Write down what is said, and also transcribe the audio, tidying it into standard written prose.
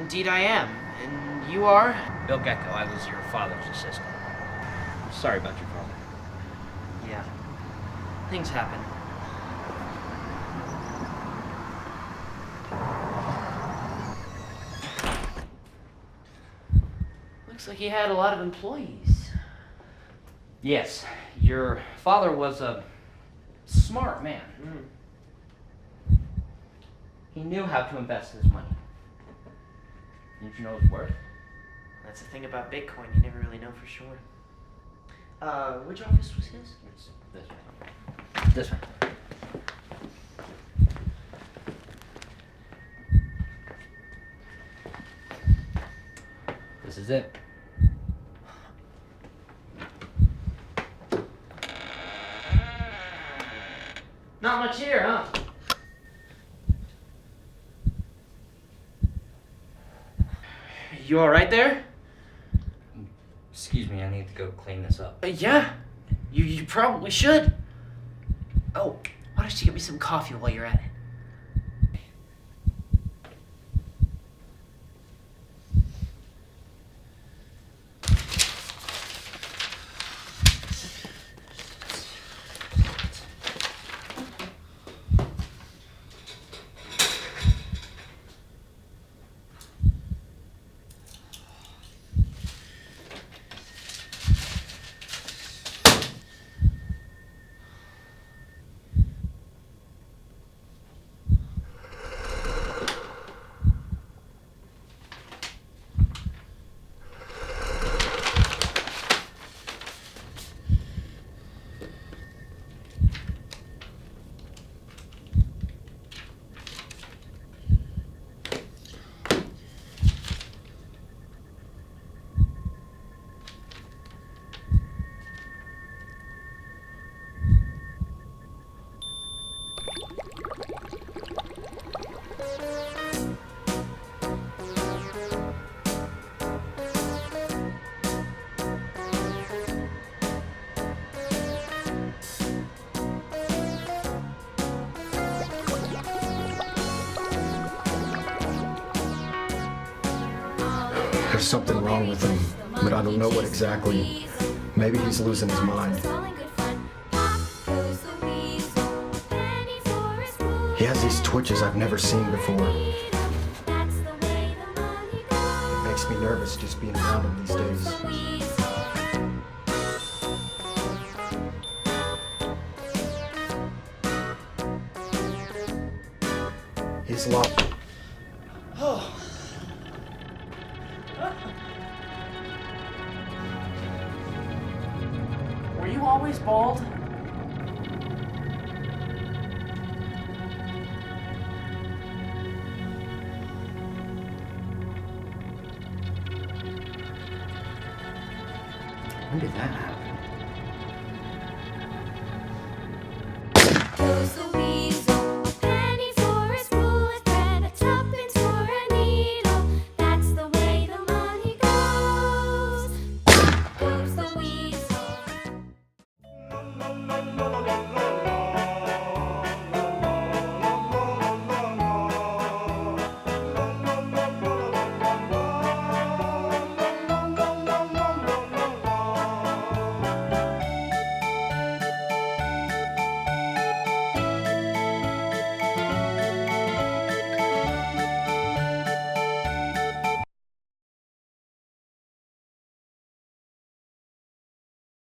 Indeed I am. And you are? Bill Gecko, I was your father's assistant. Sorry about your father. Yeah. Things happen. Looks like he had a lot of employees. Yes, your father was a smart man. He knew how to invest his money. Didn't you know his worth? That's the thing about Bitcoin, you never really know for sure. Which office was his? It's this one. This one. This is it. Not much here, huh? You alright there? Excuse me, I need to go clean this up. Yeah. You probably should. Oh, why don't you get me some coffee while you're at it? There's something wrong with him, but I don't know what exactly. Maybe he's losing his mind. He has these twitches I've never seen before. It makes me nervous just being around him these days. He's lost. Oh. Were you always bald? When did that happen?